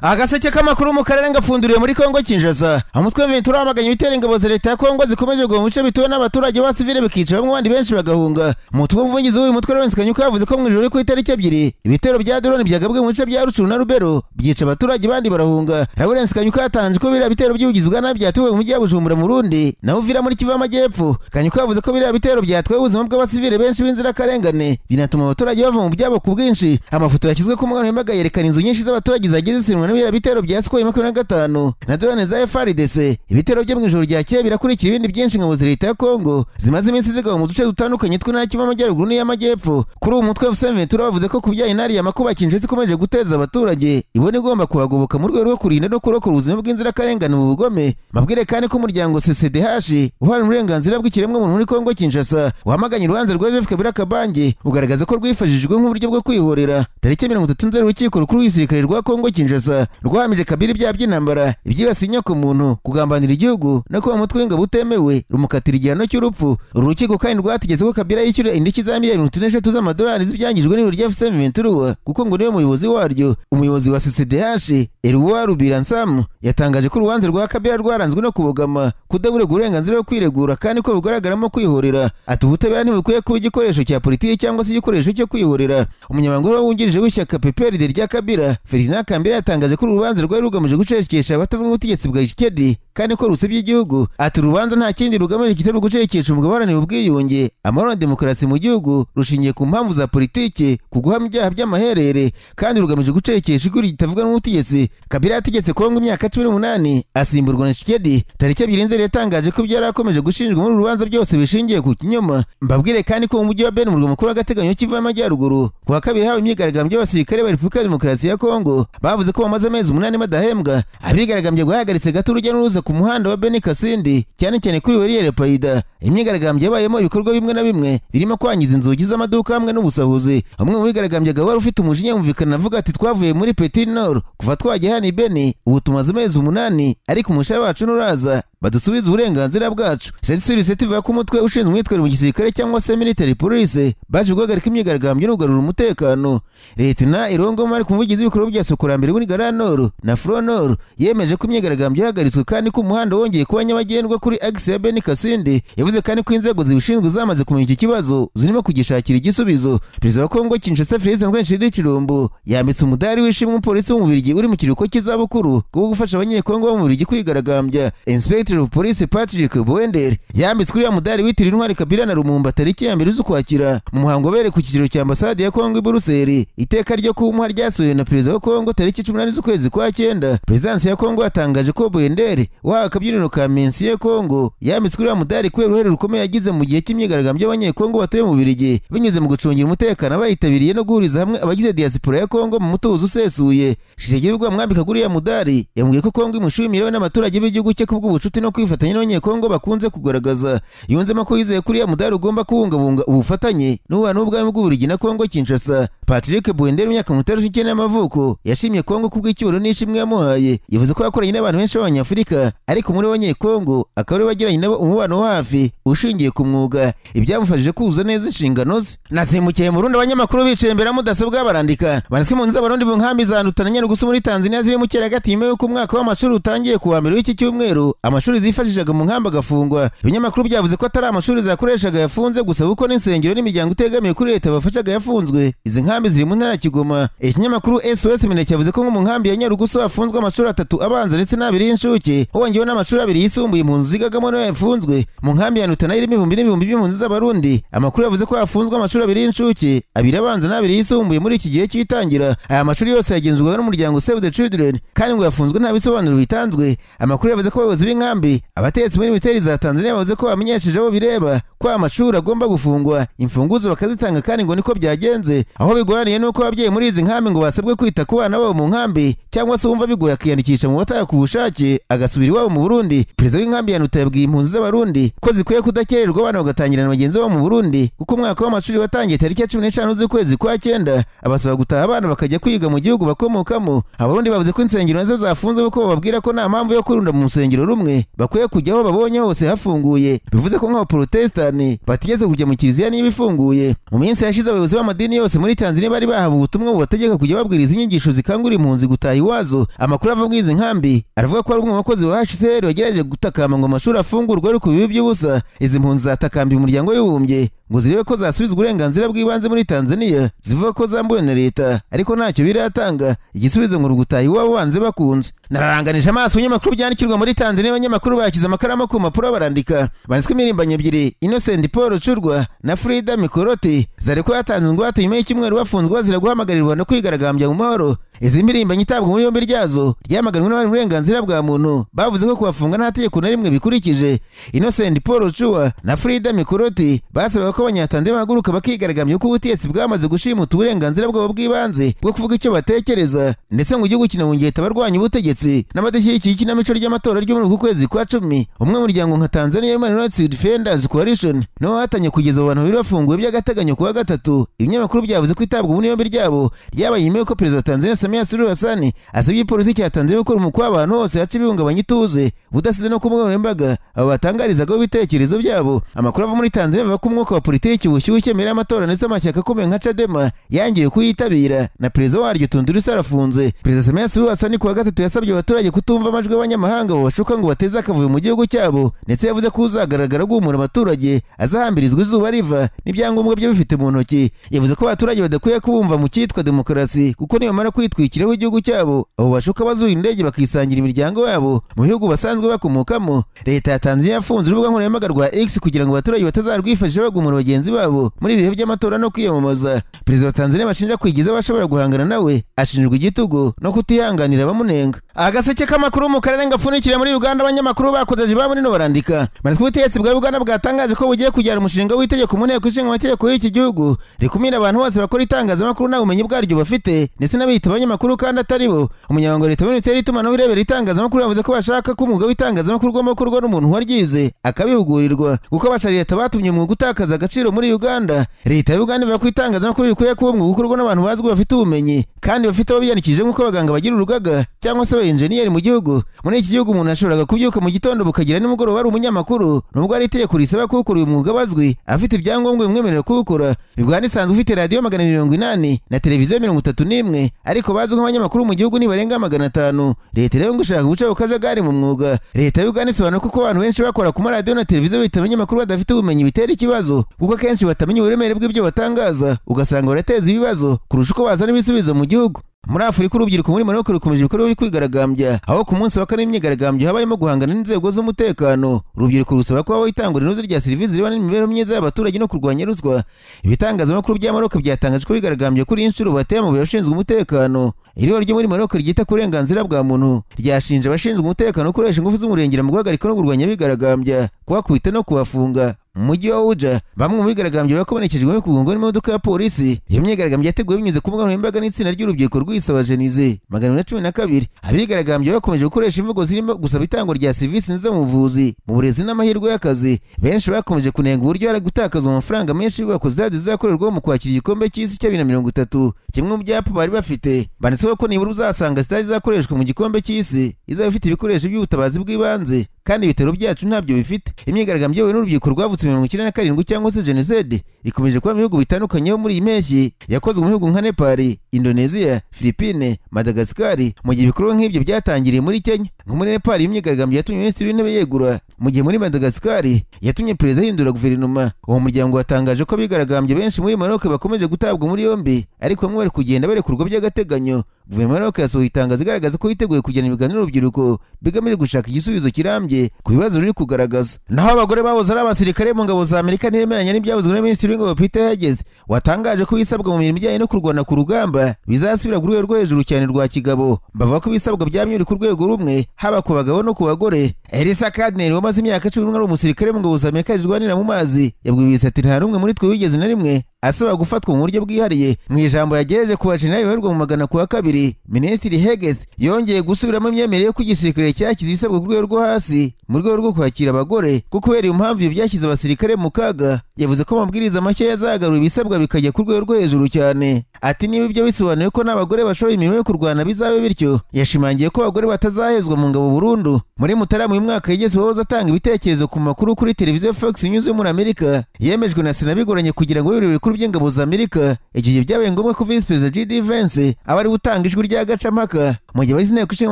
Agaseke k'amakuru mu karere ngapfunduriye muri Kongo Kinshasa. Umutwe w'Ventura wamaganye ibitero ingabo za leta ya Kongo zikomeje guha mu bice bituwe n'abaturage ba civile bikica bamwe abandi benshi bagahunga. Umutwe w'umuvugizi w'uyu mutwe Lawrence Kanyuka yavuze ko mu ijoro ku itariki 2 ibitero bya drone byagabwe mu bice bya Rucuru na Rubero byica abaturage bandi barahunga. Lawrence Kanyuka yatanze ko biriya bitero by'ubugizi bwa nabi byatuwe mu mujyi wa Bujumbura mu Burundi naho Uvira muri Kivu y'Amajyepfo. Kanyuka yavuze ko biriya bitero byatwaye ubuzima bw'abasivile benshi b'inzira karengane binatuma abaturage bava mu byabo ku bwinshi. Amafoto yashyizwe ku mugabane w'imbaga yerekana inzu nyinshi z'abaturage zagize zisinwa n'ibiriya bitero bya Sukhoi 25 na drone za FARDC. Ibitero byo mu ijoro ryakeye birakurikira ibindi byinshi ngabo za leta ya Kongo zimaze iminsi zigaba mu duce dutandukanye tw'intara Kivu y'Amajyaruguru n'iy'Amajyepfo. Kuri uwo mutwe Ventura bavuze ko kubyaye inari y'amakuba Kinshasa ikomeje guteza abaturage ibone igomba kuhagoboka mu rwego rwo kurinda no kurokora ubuzima bw'inzira karengane mu bugome. Mabwire kandi ko umuryango CCDH uhana uburenganzira bw'ikiremwamuntu muri Kongo Kinshasa wamaganye urubanza rwa Joseph Kabila Kabange ugaragaza ko rwifashishijwe nk'uburyo bwo kwihorera. Tariki 30 Nzeri urukiko rukuru rw'igisirikare rwa Kongo Kinshasa rwahamije Kabila ibyaha by'intambara ibyibasiye inyokomuntu kugambanira igihugu no kuba umutwe w'ingabo utemewe rumukatira igihano cy'urupfu. Uru rukiko kandi rwategetse ko Kabila yishyura indishyi za miliyoni 30 z'amadolari z'ibyangijwe n'ibiro rya Ventura kuko ngo niwe muyobozi waryo. Umuyobozi wa CCDH Elwa Rubiransam yatangaje ko urubanza rwa Kabila rwaranzwe no kubogama kudaburega uburenganzira bwo kwiregura kandi ko bugaragaramo kwihorera. Ati ubutabera ntibukwiye kuba igikoresho cya politiki cyangwa se igikoresho cyo kwihorera. Umunyamabanga wungirije w'ishyaka PPRD rya Kabila Ferdinand Kambere yatangaje ko urubanza rwari rugamije gucecekesha abatavuga ubutegetsi bwa Tshisekedi kandi ko rusebye igihugu. Ati urubanza nta kindi rugamije kitari gucecekesha umugabaranira ubwiyunge amahoro na demokarasi mu gihugu rushingiye ku mpamvu za politiki kuguhamya ibyaha by'amaherere kandi rugamije gucecekesha iguri gitavuga n'ubutegetsi. Kabila yategetse Kongo imyaka 18 asimburwa na Tshisekedi. Tariki 2 Nzeri yatangaje ko byari akomeje gushinjwa muri urubanza byose bishingiye ku kinyoma. Mbabwire kandi ko mu mujyi wa Beni mu murwa mukuru w'agateganyo Kivu y'Amajyaruguru kuwa kabiri hawe imyigaragambyo y'abasirikare ba Repubulika ya Demokarasi ya Kongo bavuze ko bamaze amezi 8 badahembwa. Abigaragambye bahagaritse gato urujya n'uruza ku muhanda wa Beni Kasindi cyane cyane kuri Weriere Paida. Imyigaragambyo yabayemo ibikorwa bimwe na bimwe birimo kwangiza inzugi z'amaduka hamwe n'ubusahuzi. Umwe mu bigaragambye wari ufite umujinya yumvikana avuga ati twavuye muri Petit Nord kuva twajya hano Beni ubu tumaze amezi 8 ariko umushahara wacu nuraza badusubiza uburenganzira bwacu. Sensitive ya kumutwe ushinzwe umwitwarire mu gisirikare cyangwa se military police baje guhagarika imyigaragambyo no kugarura umutekano. Leta na Irongo mari kumuvugiza ibikorwa bya Sokorambere muri Garanor na Fronor yemeje ko imyigaragambyo yahagaritswe kandi ko umuhanda wongeye kuba nyabagendwa kuri Axe ya Beni Kasindi. Yavuze kandi ko inzego zibishinzwe zamaze kumenya iki kibazo zirimo kugishakira igisubizo. Perezida wa Kongo Kinshasa Felix Antoine Tshilombo yambitse umudari w'ishimwe umupolisi w'umubirigi uri mu kiruhuko cy'izabukuru bwo gufasha abanyekongo bo mu Bubiligi kwigaragambya. Inspector of Police Patrick Boender yambitswe uriya mudari witiriwe intwari Kabila na Lumumba tariki ya 2 z'Ukwakira mu muhango bere ku kiciro cya ambasade ya Kongo i Buruseli. Iteka ryo kumuha ryasohoye na perezida wa Kongo tariki 18 z'ukwezi kwa 9. Presidence ya Kongo yatangaje ko Boender wahawe akabyiniro ka Mensi ya Kongo yambitswe uriya mudari kubera uruhare rukomeye yagize mu gihe cy'imyigaragambyo y'abanyekongo batuye mu Bubiligi binyuze mu gucungira umutekano abayitabiriye no guhuriza hamwe abagize diaspora ya Kongo mu mutuzo usesuye. Tshisekedi ubwo mwambika uriya mudari yambwiye ko Kongo imushimira n'abaturage b'igihugu cye kubw'ubucuti no kwifatanya n'abanyekongo bakunze kugaragaza. Yunzemo ko yizeye kuri ya mudari ugomba kubungabunga ubufatanye n'ubana n'ubwami bw'Ububiligi na Kongo Kinshasa. Patrick Boender imyaka 39 y'amavuko yashimye Kongo kubw'icyubahiro n'ishimwe yamuhaye. Yavuze ko yakoranye n'abantu benshi b'Abanyafurika ariko muri abanyekongo akaba ari bagiranye nabo umubano hafi ushingiye ku mwuga ibyamufashije kuzuza neza inshingano ze. Nasimbukiye mu Burundi abanyamakuru bicaye imbere mudasobwa barandika banditswe mu nzu z'abarundi mu nkambi za Nduta na Nyarugusu muri Tanzania ziri mu Cyeragati nyuma y'uko umwaka w'amashuri utangiye kuwa mbere w'iki cyumweru amashuri zifashishaga mu nkamba agafungwa. Ibinyamakuru byavuze ko atari amashuri zakoreshaga yafunze gusa kuko n'insengero n'imiryango itegamiye kuri leta bafashaga yafunzwe. Izi nkambi ziri mu ntara ya Kigoma. Ikinyamakuru SOS Mineke yavuze ko mu nkambi ya Nyarugusu hafunzwe amashuri 3 abanza ndetse n'2 y'incuke hongewe n'amashuri 2 yisumbuye mu nzu zigagamo no yafunzwe. Mu nkambi ya Nduta irimo ibihumbi by'impunzi z'abarundi amakuru yavuze ko hafunzwe amashuri 2 y'incuke 2 abanza n'2 yisumbuye muri iki gihe cy'itangira. Aya mashuri yose yagenzurwaga n'umuryango Save the Children kandi ngo yafunzwe nta bisobanuro bitanzwe. Amakuru yavuze ko abayobozi b'inkambi abatetsi muri militeri za Tanzania bavuze ko bamenyesheje abo bireba ko amashuri agomba gufungwa imfunguzo bakazitanga kandi ngo niko byagenze. Aho bigoraniye nuko ababyeyi muri izi nkambi ngo basabwe kwita ku bana babo mu nkambi cyangwa se wumva bigoye akiyandikisha mu bataka ku bushake agasubira iwabo mu Burundi. Perezida w'inkambi ya Nduta yabwiye impunzi z'abarundi ko zikwiye kudakererwa abana bagatangirana bagenzi babo mu Burundi kuko umwaka w'amashuri watangiye tariki 15 z'ukwezi kwa 9 abasaba gutaha abana bakajya kwiga mu gihugu bakomokamo. Abarundi bavuze ko insengero nazo zafunze kuko bababwira ko nta mpamvu yo kurunda mu musengero rumwe bakwiye kujya aho babonye hose hafunguye. Bivuze ko nk'abaprotesta Ramadhani batigeze kujya mu kiliziya niba ifunguye. Mu minsi yashize abayobozi b'amadini yose muri Tanzania bari bahawe ubutumwa bubategeka kujya babwiriza inyigisho zikangurira impunzi gutaha iwazo. Amakuru ava muri izi nkambi aravuga ko ari umwe mu bakozi ba HCR wagerageje gutakamba ngo amashuri afungurwe ariko bibi by'ubusa. Izi mpunzi zatakambiye umuryango w'Ubumbye ngo zirebe ko zasubizwa uburenganzira bw'ibanze muri Tanzania, zivuga ko zambuwe na leta ariko ntacyo biratanga. Igisubizo ngo rugutaha iwabo banze bakunze. Nararanganisha amaso y'amakuru byandikirwa muri Tanzania. Abanyamakuru bakiza amakaramu ku mpapuro barandika. Banditswe imirimbanye ebyiri, Innocent Paul Churwa na Frida Mikoroti, zari ko yatanze ingwate nyuma y'icyumweru bafunzwe bazira guhamagarirwa no kwigaragambya mu mahoro. Izi mirimbanye itabwa muri yombi ryazo ryamaganwe n'abari uburenganzira bwa muntu bavuze ko kubafunga nta tegeko na rimwe bikurikije. Innocent Paul Churwa na Frida Mikoroti basabaga ko abanyatanzania bahaguruka bakigaragambya ko ubutegetsi bwamaze gushimuta uburenganzira bwabo bw'ibanze bwo kuvuga icyo batekereza, ndetse ngo igihugu kinahungeta abarwanya ubutegetsi n'amadashyigikiye ikinamico ry'amatora ryo muri uku kwezi kwa 10. Umwe mu muryango nka Tanzania Human Rights Defenders Coalition niwo hatanye kugeza abantu babiri bafunguwe by'agateganyo kuwa gatatu. Ibinyamakuru byavuze ko itabwa muri yombi ryabo ryabaye nyuma y'uko Perezida wa Tanzania Samia Suluhu Hassan asabye polisi cya Tanzania gukora umukwa abantu hose haca ibihungabanya ituze budasize no kumwembaga abo batangarizaga ibitekerezo byabo. Amakuru ava muri Tanzania avuga ko umwuka wa politiki bushyushye mbere y'amatora ndetse amashyaka akomeye nka Chadema yangiye kuyitabira na perezida waryo Tundu Lissu arafunze. Perezida Samia Suluhu Hassan kuwa gatatu yasabye abaturage kutumva amajwi y'abanyamahanga babashuka ngo bateze akavuyo mu gihugu cyabo, ndetse yavuze ko uzagaragara guhumura abaturage azahambirizwa izuba riva n'ibyangombwa byo bifite mu ntoki. Yavuze ko abaturage badakwiye kubumva mu cyitwa demokarasi kuko nibamara kwitwikiraho igihugu cyabo abo bashuka bazuye indege bakisangira imiryango yabo mu bihugu basanzwe bakomokamo. Leta ya Tanzania yafunze urubuga nkoranyambaga rwa X kugira ngo abaturage batazarwifashisha bagumura bagenzi babo muri ibihe by'amatora no kwiyamamaza. Perezida wa Tanzania bashinja kwigiza bashobora guhangana nawe ashinjwa igitugu no kutihanganira abamunenga. Agaseke k'amakuru mu karere ngapfunikira muri Uganda. Abanyamakuru bakoze babo nino barandika banditswe ubutegetsi bwa Uganda bwatangaje ko bugiye kujyana umushinga w'itegeko mu nteko ishinga amategeko y'iki gihugu rikumira abantu bose bakora itangazamakuru nta bumenyi bwaryo bafite ndetse n'abita abanyamakuru kandi atari bo. Umunyamabanga wa leta w'Minisiteri y'itumanaho irebera itangazamakuru yavuze ko bashaka ko umwuga w'itangazamakuru ugomba gukorwa n'umuntu waryize akabihugurirwa kuko abashari leta batumye umwuga utakaza agaciro muri Uganda. Leta ya Uganda ivuga ko itangazamakuru rikwiye kuba umwuga ukorwa n'abantu bazwi bafite ubumenyi kandi bafite abo biyandikishije nk'uko abaganga bagira urugaga cyangwa se abayenjeniyeri mu gihugu. Muri iki gihugu umuntu ashoboraga kubyuka mu gitondo bukagira nimugoroba ari umunyamakuru nubwo ari itegeko risaba ko ukora uyu mwuga bazwi afite ibyangombwa bimwemerera kuwukora. Uganda isanzwe ifite radiyo 180 na televiziyo 31 ariko bazwi nk'abanyamakuru mu gihugu ni barenga 500. Leta rero ngo ishaka guca ukajagari mu mwuga. Leta ya Uganda isobanura ko abantu benshi bakora ku maradiyo na televiziyo bita abanyamakuru badafite ubumenyi bitera ikibazo kuko kenshi batamenya uburemere bw'ibyo batangaza ugasanga barateza ibibazo kurusha uko bazana ibisubizo mu gihugu. Muri Afurika urubyiruko muri Maroc rukomeje ibikorwa byo kwigaragambya aho ku munsi wa kane imyigaragambyo habayemo guhangana n'inzego z'umutekano. Urubyiruko rusaba ko habaho itangwa inoze rya serivisi zibana n'imibereho myiza y'abaturage no kurwanya ruswa. Ibitangazamakuru bya Maroc byatangaje ko bigaragambye kuri inshuro bateye mu bashinzwe umutekano. Iriho ryo muri Maroc ryita ku burenganzira bwa muntu ryashinja abashinzwe umutekano gukoresha ingufu z'umurengera mu guhagarika no kurwanya bigaragambya, kubakwita no kubafunga. Mujyi wa Uja bamwe mu bigaragambye bakomerekejwe kugongwa n'imodoka ya polisi. Iyo myigaragambyo yateguwe binyuze ku mbuga nkoranyambaga n'itsinda ry'urubyiruko rwisaba Jenize 112. Abigaragambye bakomeje gukoresha imvugo zirimo gusaba itangwa rya serivisi nziza mu buvuzi, mu burezi n'amahirwe y'akazi. Benshi bakomeje kunenga uburyo hari gutakaza amafaranga menshi y'ubako zizakorerwaho mu kwakira igikombe cy'isi cya 2030. Kimwe mu byapa bari bafite banditseho ko nibura uzasanga sitade izakoreshwa mu gikombe cy'isi izaba ifite ibikoresho by'ubutabazi bw'ibanze kandi ibitaro byacu ntabyo bifite. Imyigaragambyo yewe n'urubyiruko rwavutse 1997 cyangwa se Jenoside ikomeje kuba mu bihugu bitandukanye muri iyi mpeshyi yakozwe mu bihugu nka Nepal, Indonesia, Philippines, Madagascar. Mu gihe ibikorwa nk'ibyo byatangiriye muri Kenya, nko muri Nepal imyigaragambyo yatumye Minisitiri w'Intebe yegura, mu gihe muri Madagascar yatumye perezida ahindura guverinoma. Uwo muryango watangaje ko abigaragambye benshi muri Maroc bakomeje gutabwa muri yombi ariko bamwe bari kugenda barekurwa by'agateganyo. Guverinoma ya Maroc yasohoye itangazo igaragaza ko yiteguye kujyana ibiganiro n'urubyiruko bigamije gushaka igisubizo kirambye ku bibazo ruri kugaragaza. Naho abagore bahoze ari abasirikare mu ngabo za Amerika ntibemeranya n'ibyavuzwe na Minisitiri w'Ingabo Peter Hegez watangaje ko bisabwa mu mirimo ijyanye no kurwana ku rugamba bizasubira ku rwego rwo hejuru cyane rwa kigabo. Bavuga ko bisabwa byamye uri ku rwego rumwe haba ku bagabo no ku bagore. Elisa Kadner wamaze imyaka 10 ari umusirikare mu ngabo za Amerika zirwanira mu mazi yabwiye ati nta rumwe muri twe wigeze na rimwe asaba gufatwa mu buryo bwihariye. Mu ijambo yagejeje ku bajenerali baherwa mu magana kuwa kabiri, Minisitiri Hegez yongeye gusubiramo imyemerere ko igisirikare cyakize ibisabwa ku rwego rwo hasi mu rwego rwo kwakira abagore kuko kubera impamvu byashyize abasirikare mu kaga. yavuze ko amabwiriza mashya yazagarura ibisabwa bikajya ku rwego rwo hejuru cyane. Ati niba ibyo bisobanuye ko n'abagore bashoboye imirimo yo kurwana bizabe bityo, yashimangiye ko abagore batazahezwa mu ngabo burundu. Muri Mutarama uyu mwaka yigeze wahoze atanga ibitekerezo ku makuru kuri televiziyo Fox News yo muri Amerika, yemejwe na Sena bigoranye kugira ngo ibiro bikuru by'ingabo za Amerika. Igihe byabaye ngombwa ko Vice President J.D. Vance aba ari gutanga ijwi rya gacampaka, mu gihe abagize inteko ishinga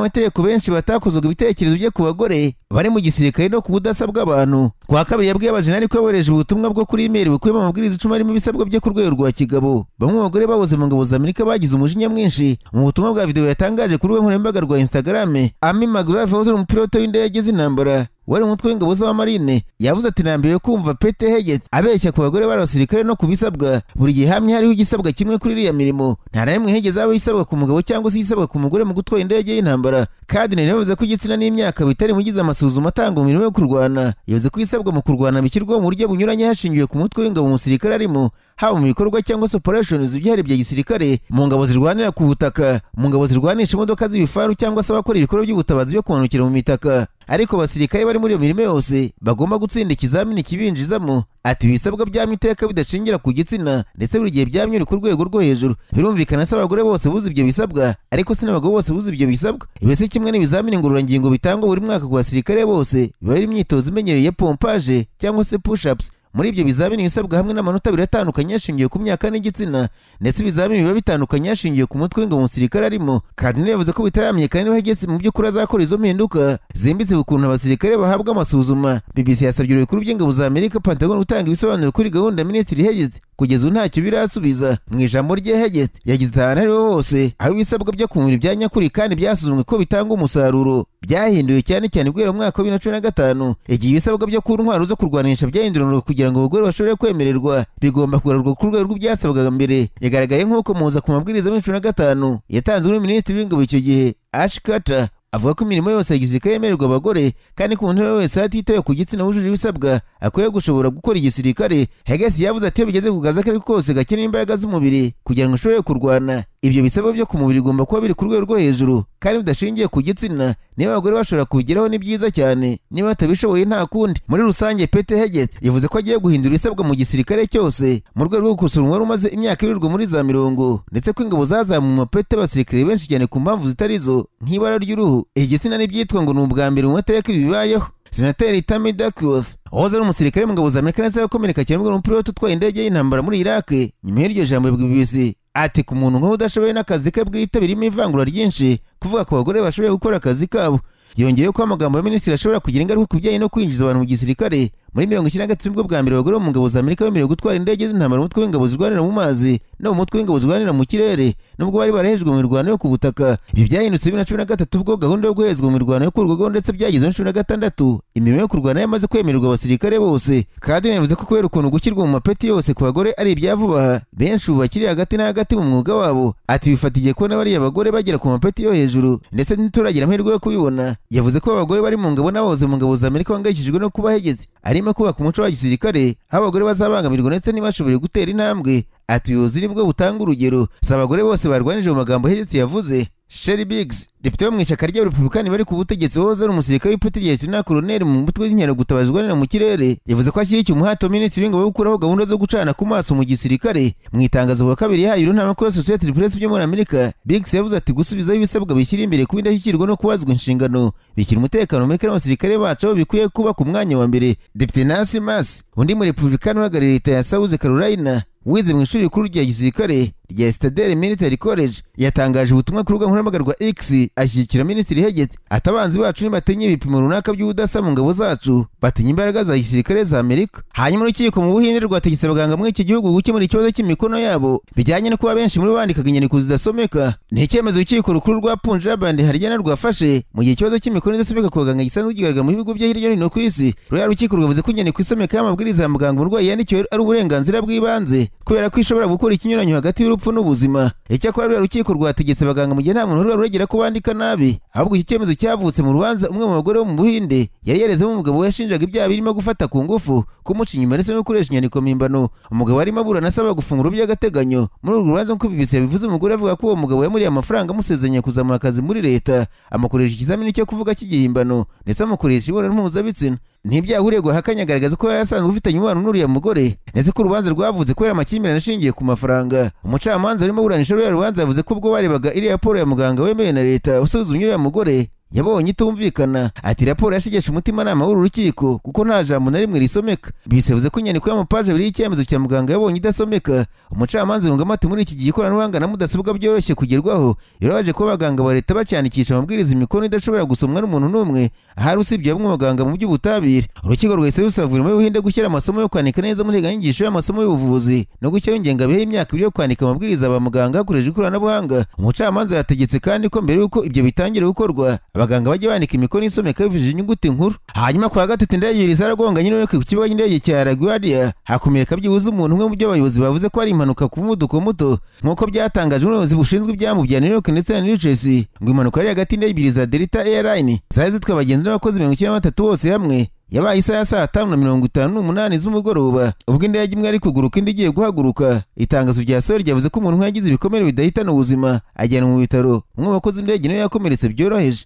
amategeko benshi batakozwaga ibitekerezo bye ku bagore bari mu gisirikare no ku budasa bw'abantu. Kwa kabiri yabwiye abajenali ko yohereje ubutumwa bwo kuri email bukubiyemo amabwiriza 10 arimo ibisabwa byo ku rwego rwa kigabo. Bamwe mu bagore bahoze mu ngabo za Amerika bagize umujinya mwinshi mu butumwa bwa video yatangaje ku rubuga nkoranyambaga rwa Instagram. Amy McGrath wahoze ari umupilote w'indege z'intambara wari umutwe w'ingabo z'abamarine, yavuze ati nambiwe kumva Pete Heget abeshya ku bagore bari abasirikare no kubisabwa. Buri gihe hamwe hariho igisabwa kimwe kuri iriya mirimo, nta na rimwe higeze haba isabwa ku mugabo cyangwa se isabwa ku mugore mu gutwara indege y'intambara. Kandi yavuze ko igitsina n'imyaka bitari mugize amasuzuma atanga mu mirimo yo kurwana. Yavuze ko isabwa mu kurwana bishyirwaho mu buryo bunyuranye hashingiwe ku mutwe w'ingabo umusirikare arimo, haba mu bikorwa cyangwa se operations byihariye bya gisirikare, mu ngabo zirwanira ku butaka, mu ngabo zirwanisha imodoka z'ibifaru cyangwa se abakora ibikorwa by'ubutabazi byo kumanukira mu mitaka. Ariko abasirikare bari muri iyo mirimo yose bagomba gutsinda ikizamini kibinjizamo. Ati ibisabwa by'amiteka bidashingira ku gitsina ndetse buri gihe byamyuri ku rwego rwo hejuru. Birumvikana se abagore bose buze ibyo bisabwa, ariko se n'abagabo bose buze ibyo bisabwa. Ibese kimwe n'ibizamini ngororangingo bitangwa buri mwaka ku basirikare bose, biba ari imyitozo imenyereye pompage cyangwa se push-ups. Muri ibyo bizamini bisabwa hamwe n'amanota abiri atandukanye yashingiye ku myaka n'igitsina, ndetse ibizamini biba bitandukanye yashingiye ku mutwe w'ingabo umusirikare arimo. Kandi yavuze ko bitaramenyekana niba Heget mu by'ukuri azakora izo mpinduka zimbitse ku kuntu abasirikare bahabwa amasuzuma. BBC yasabye ibiro bikuru by'ingabo za Amerika Pentagon gutanga ibisobanuro kuri gahunda ya Minisitiri Heget. Kugeza ubu ntacyo birasubiza. Mu ijambo rye Heget yagize ahantu ariho hose aho ibisabwa byo ku mubiri bya nyakuri kandi byasuzumwe ko bitanga umusaruro byahinduwe cyane cyane guhera mu mwaka wa 2015. Igihe ibisabwa byo ku ntwaro zo kurwanisha byahinduranwa kugira ngo abagore bashobore kwemererwa, bigomba kugarurwa ku rwego rw'ibyasabwaga mbere. Yagaragaye nk'uko muza ku mabwiriza ya 2015 yatanzwe muri Minisitiri w'ingabo icyo gihe Ash Carter, avuga ko imirimo yose ya gisirikare yemererwa abagore kandi ko umuntu wese hatitaye ku gitsina wujuje ibisabwa akwiye gushobora gukora igisirikare. Heget yavuze ati iyo bigeze ku kazi akari kose gakenera imbaraga z'umubiri kugira ngo ushobore kurwana, ibyo bisabwa byo ku mubiri bigomba kuba biri ku rwego rwo hejuru kandi bidashingiye ku gitsina. Niba abagore bashobora kubigeraho ni byiza cyane, niba batabishoboye nta kundi. Muri rusange Pete Heget yavuze ko agiye guhindura ibisabwa mu gisirikare cyose mu rwego rwo gukosora umubare umaze imyaka irirwa muri za 40, ndetse ko ingabo zazamuye mu mapeti abasirikare benshi cyane ku mpamvu zitari zo nk'ibara ry'uruhu. Igitsina n'ibyitwa ngo ni ubwa mbere mu mateka ibi bibayeho. Senateri Tammy Duckworth wahoze ari umusirikare mu ngabo za Amerika ndetse akomereka cyane n'umupilote utwaye indege y'intambara muri Iraq, nyuma y'iryo jambo yabwiye BBC ati ku muntu nk'uwo udashoboye n'akazi ke bwite birimo ivangura ryinshi kuvuga ko abagore bashoboye gukora akazi kabo. Yongeyeho ko amagambo ya minisitiri ashobora kugira ingaruka ku bijyanye no kwinjiza abantu mu gisirikare. Muri 1993 nibwo bwa mbere abagore mu ngabo za Amerika bemerewe gutwara indege z'intambara mu mutwe w'ingabo zirwanira mu mazi no mu mutwe w'ingabo zirwanira mu kirere, nubwo bari barahejwe mu mirwano yo ku butaka. Ibi byahindutse 2013 ubwo gahunda yo guhezwa mu mirwano yo kurwego ndetse byageze 2016 imirimo yo kurwana yamaze kwemererwa abasirikare bose. Kandi yavuze ko kubera ukuntu gushyirwa mu mapeti yose ku bagore ari ibyavuba, benshi ubu bakiri hagati na hagati mu mwuga wabo. Ati bifatiye ko n'abariya bagore bagera ku mapeti yo hejuru ndetse ntituragira amahirwe yo kubibona. Yavuze ko abagore bari mu ngabo n'abahoze mu ngabo za Amerika bangayikishijwe no kuba Heget arimo kubaka umuco wa gisirikare aho abagore bazabangamirwa ndetse ntibashobore gutera intambwe. Ati ubuyobozi nibwo butanga urugero, si abagore bose barwanije mu magambo Heget yavuze. Sherry Biggs, depite wo mu ishyaka ry'Abarepublikani bari ku butegetsi wahoze ari umusirikare w'ipeti rya Lieutenant Colonel mu mutwe w'inkeragutabara zirwanira mu kirere, yavuze ko ashyigikiye umuhate wa Minisitiri w'ingabo wo gukuraho gahunda zo gucana ku maso mu gisirikare. Mu itangazo kwa kabiri yahaye urunana Associated Press byo muri Amerika, Biggs yavuze ati gusubizaho ibisabwa bishyira imbere kuba indashyikirwa no kubazwa inshingano bishyira umutekano muri n'abasirikare bacu aho bikwiye kuba ku mwanya wa mbere. Depite Nancy Mace, undi mu Republican uhagarariye leta ya South Carolina wize mu ishuri rikuru rya gisirikare rya Citadel Military College, yatangaje ubutumwa ku rubuga nkoranyambaga rwa X ashyigikira Minisitiri Heget. Atabanzi bacu nibatenye ibipimo runaka by'ubudasa mu ngabo zacu batinya imbaraga za gisirikare za Amerika. Hanyuma urukiko mu Buhinde rwategetse abaganga muri iki gihugu gukemura ikibazo cy'imikono yabo bijyanye no kuba benshi muri bandikaga inyandiko zidasomeka. Ni icyemezo urukiko rukuru rwa Punjab and Haryana rwafashe mu gihe ikibazo cy'imikono idasomeka ku baganga gisanzwe kigaragara mu bihugu byo hirya no hino ku isi. Ruriya rukiko rwavuze ko inyandiko isomeka y'amabwiriza ya muganga umurwayi yandikiwe ari uburenganzira bw'ibanze kubera ko ishobora gukora ikinyuranyo hagati y'urupfu n'ubuzima. Icyakora ruriya rukiko rwategetse abaganga mu gihe nta muntu urura ruregera ko bandika nabi, ahubwo iki cyemezo cyavutse mu rubanza umwe mu bagore bo mu Buhinde yari yarezemo umugabo yashinjaga ibyaha birimo gufata ku ngufu, kumuca inyuma ndetse no gukoresha inyandiko mpimbano. Umugabo arimo aburana asaba gufungura by'agateganyo. Muri urwo rubanza nk'uko BBC yabivuze, umugore avuga ko uwo mugabo yamuriye amafaranga amusezeranya kuzamura akazi muri leta, amukoresha ikizamini cyo kuvuga cy'igihimbano ndetse amukoresha imibonano mpuzabitsina. n'ibyaha uregwa ahakanye agaragaza ko yari asanzwe ufitanye umubano n'uriya mugore ndetse ko urubanza rwavutse kubera amakimbirane ashingiye ku mafaranga. Umucamanza urimo buranisha ruriya rubanza yavuze ko ubwo barebaga iriya raporo ya muganga wemewe na leta usuzumye uriya mugore yabonye itumvikana. Ati raporo yashigesha umutimanama w'uru rukiko kuko nta jambo na rimwe risomeka. Bisebuze ko inyandiko y'amapaje abiri y'icyemezo cya muganga yabonye idasomeka. Umucamanza yungamo ati muri iki gihe ikoranabuhanga na mudasobwa byoroshye kugerwaho, birabaje ko abaganga ba leta bacyandikisha amabwiriza imikono idashobora gusomwa n'umuntu n'umwe ahari usibye bamwe mu baganga mu by'ubutabire. Urukiko rwahise rusaba guverinoma y'Ubuhinde gushyira amasomo yo kwandika neza muri nteganyanyigisho y'amasomo y'ubuvuzi no gushyiraho ingengabihe y'imyaka ibiri yo kwandika amabwiriza ba muganga hakoreshejwe ikoranabuhanga. Umucamanza yategetse kandi ko mbere y'uko ibyo bitangira gukorwa abaganga bajya bandika imikono isomeka bifashishije inyuguti nkuru. Hanyuma kwa gatatu indege ebyiri zaragonganye n'uko ku kibuga cy'indege cya LaGuardia hakomereka byibuze umuntu umwe mu byo abayobozi bavuze ko ari impanuka ku muvuduko muto nk'uko byatangajwe n'ubuyobozi bushinzwe ibyambu bya New York ndetse na New Jersey. Ngo impanuka yari hagati y'indege ebyiri za Delta Airline zari zitwaye abagenzi n'abakozi 93 bose hamwe yabaye isaha ya saa 5:58 z'umugoroba ubwo indege imwe ari kuguruka indi igiye guhaguruka. Itangazo rya SOL ryavuze ko umuntu yagize ibikomere bidahitana ubuzima ajyanwa mu bitaro. Umwe mu bakozi b'indege nawe yakomeretse byoroheje.